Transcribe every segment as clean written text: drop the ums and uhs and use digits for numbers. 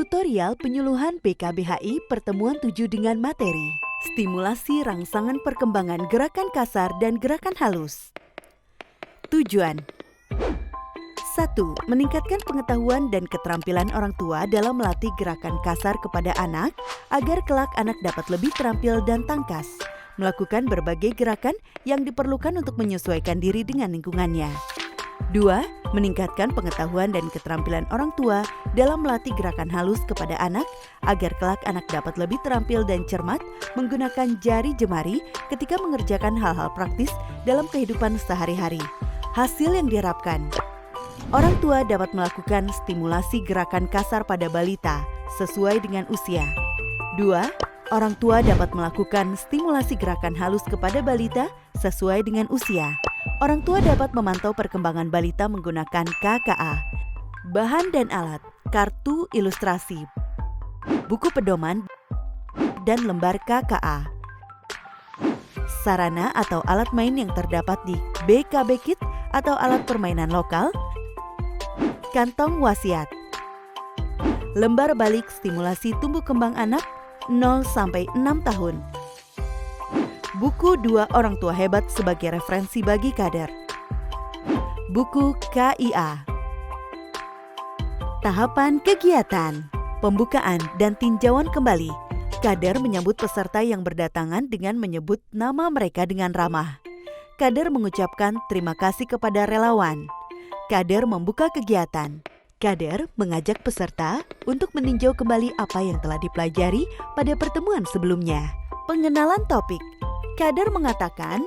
Tutorial penyuluhan PKBHI pertemuan 7 dengan materi stimulasi rangsangan perkembangan gerakan kasar dan gerakan halus. Tujuan 1. Meningkatkan pengetahuan dan keterampilan orang tua dalam melatih gerakan kasar kepada anak agar kelak anak dapat lebih terampil dan tangkas melakukan berbagai gerakan yang diperlukan untuk menyesuaikan diri dengan lingkungannya. 2. Meningkatkan pengetahuan dan keterampilan orang tua dalam melatih gerakan halus kepada anak agar kelak anak dapat lebih terampil dan cermat menggunakan jari jemari ketika mengerjakan hal-hal praktis dalam kehidupan sehari-hari. Hasil yang diharapkan, orang tua dapat melakukan stimulasi gerakan kasar pada balita sesuai dengan usia. 2. Orang tua dapat melakukan stimulasi gerakan halus kepada balita sesuai dengan usia. Orang tua dapat memantau perkembangan balita menggunakan KKA. Bahan dan alat, kartu ilustrasi, buku pedoman, dan lembar KKA. Sarana atau alat main yang terdapat di BKB Kit atau alat permainan lokal. Kantong wasiat. Lembar balik stimulasi tumbuh kembang anak 0-6 tahun. Buku 2 Orang Tua Hebat sebagai referensi bagi kader. Buku KIA. Tahapan kegiatan, pembukaan dan tinjauan kembali. Kader menyambut peserta yang berdatangan dengan menyebut nama mereka dengan ramah. Kader mengucapkan terima kasih kepada relawan. Kader membuka kegiatan. Kader mengajak peserta untuk meninjau kembali apa yang telah dipelajari pada pertemuan sebelumnya. Pengenalan topik. Kader mengatakan,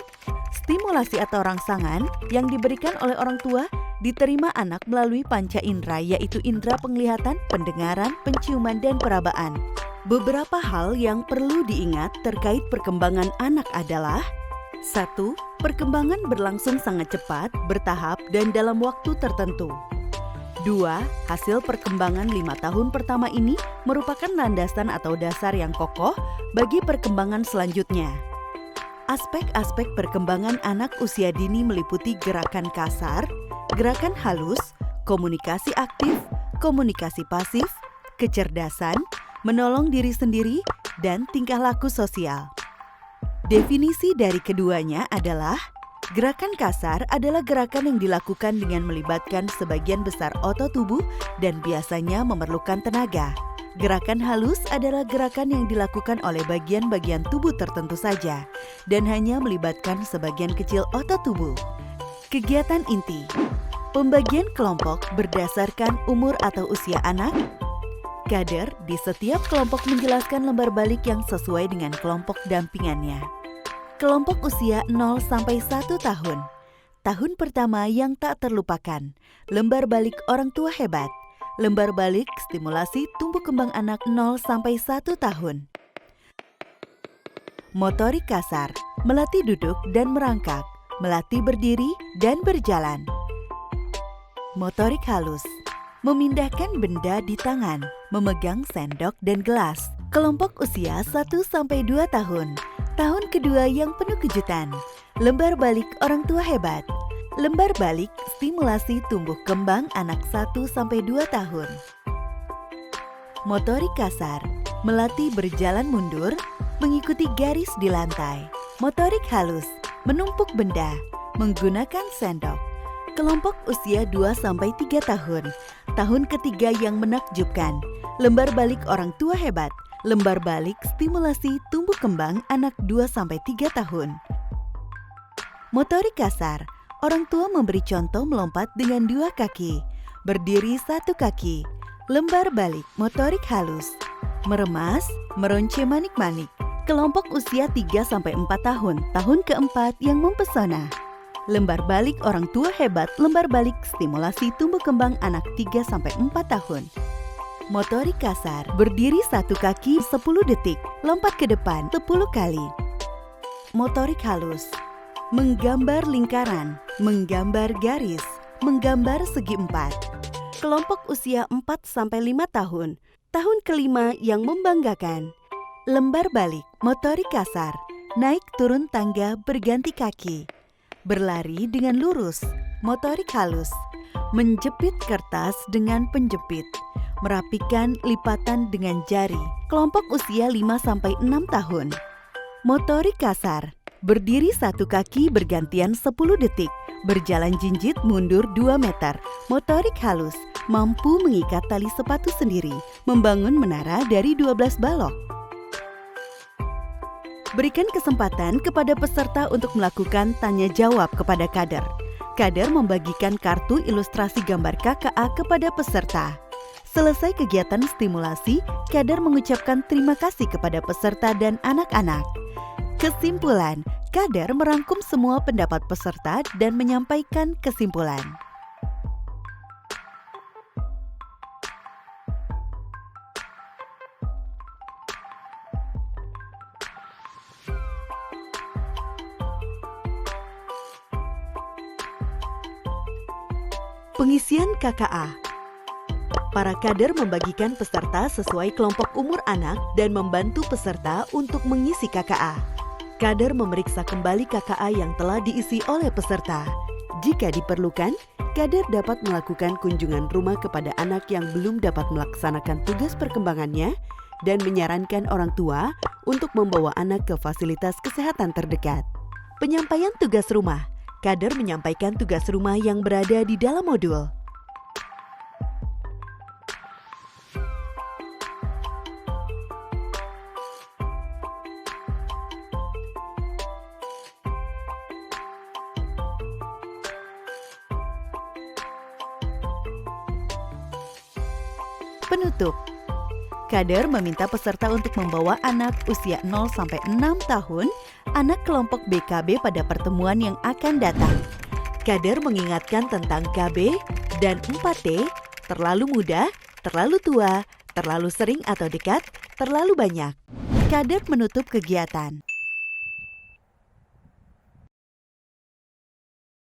stimulasi atau rangsangan yang diberikan oleh orang tua diterima anak melalui panca indera, yaitu indera penglihatan, pendengaran, penciuman, dan perabaan. Beberapa hal yang perlu diingat terkait perkembangan anak adalah 1. Perkembangan berlangsung sangat cepat, bertahap, dan dalam waktu tertentu. 2. Hasil perkembangan 5 tahun pertama ini merupakan landasan atau dasar yang kokoh bagi perkembangan selanjutnya. Aspek-aspek perkembangan anak usia dini meliputi gerakan kasar, gerakan halus, komunikasi aktif, komunikasi pasif, kecerdasan, menolong diri sendiri, dan tingkah laku sosial. Definisi dari keduanya adalah gerakan kasar adalah gerakan yang dilakukan dengan melibatkan sebagian besar otot tubuh dan biasanya memerlukan tenaga. Gerakan halus adalah gerakan yang dilakukan oleh bagian-bagian tubuh tertentu saja dan hanya melibatkan sebagian kecil otot tubuh. Kegiatan inti. Pembagian kelompok berdasarkan umur atau usia anak. Kader di setiap kelompok menjelaskan lembar balik yang sesuai dengan kelompok dampingannya. Kelompok usia 0-1 tahun. Tahun pertama yang tak terlupakan. Lembar balik orang tua hebat. Lembar balik stimulasi tumbuh kembang anak 0-1 tahun. Motorik kasar, melatih duduk dan merangkak, melatih berdiri dan berjalan. Motorik halus, memindahkan benda di tangan, memegang sendok dan gelas. Kelompok usia 1-2 tahun. Tahun kedua yang penuh kejutan. Lembar balik orang tua hebat. Lembar balik stimulasi tumbuh kembang anak 1-2 tahun. Motorik kasar, melatih berjalan mundur, mengikuti garis di lantai. Motorik halus, menumpuk benda, menggunakan sendok. Kelompok usia 2-3 tahun. Tahun ketiga yang menakjubkan. Lembar balik orang tua hebat. Lembar balik stimulasi tumbuh kembang anak 2-3 tahun. Motorik kasar, orang tua memberi contoh melompat dengan 2 kaki, berdiri 1 kaki. Lembar balik motorik halus, meremas, meronce manik-manik. Kelompok usia 3-4 tahun, tahun keempat yang mempesona. Lembar balik orang tua hebat, lembar balik stimulasi tumbuh kembang anak 3-4 tahun. Motorik kasar, berdiri 1 kaki 10 detik, lompat ke depan 10 kali. Motorik halus, menggambar lingkaran, menggambar garis, menggambar segi 4. Kelompok usia 4-5 tahun, tahun kelima yang membanggakan. Lembar balik, motorik kasar, naik turun tangga berganti kaki. Berlari dengan lurus, motorik halus. menjepit kertas dengan penjepit, merapikan lipatan dengan jari. Kelompok usia 5-6 tahun. Motorik kasar, berdiri satu kaki bergantian 10 detik, berjalan jinjit mundur 2 meter. Motorik halus, mampu mengikat tali sepatu sendiri, membangun menara dari 12 balok. Berikan kesempatan kepada peserta untuk melakukan tanya jawab kepada kader. Kader membagikan kartu ilustrasi gambar KKA kepada peserta. Selesai kegiatan stimulasi, kader mengucapkan terima kasih kepada peserta dan anak-anak. Kesimpulan, kader merangkum semua pendapat peserta dan menyampaikan kesimpulan. Pengisian KKA. Para kader membagikan peserta sesuai kelompok umur anak dan membantu peserta untuk mengisi KKA. Kader memeriksa kembali KKA yang telah diisi oleh peserta. Jika diperlukan, kader dapat melakukan kunjungan rumah kepada anak yang belum dapat melaksanakan tugas perkembangannya dan menyarankan orang tua untuk membawa anak ke fasilitas kesehatan terdekat. Penyampaian tugas rumah. Kader menyampaikan tugas rumah yang berada di dalam modul. Penutup. Kader meminta peserta untuk membawa anak usia 0-6 tahun, anak kelompok BKB pada pertemuan yang akan datang. Kader mengingatkan tentang KB dan 4T, terlalu muda, terlalu tua, terlalu sering atau dekat, terlalu banyak. Kader menutup kegiatan.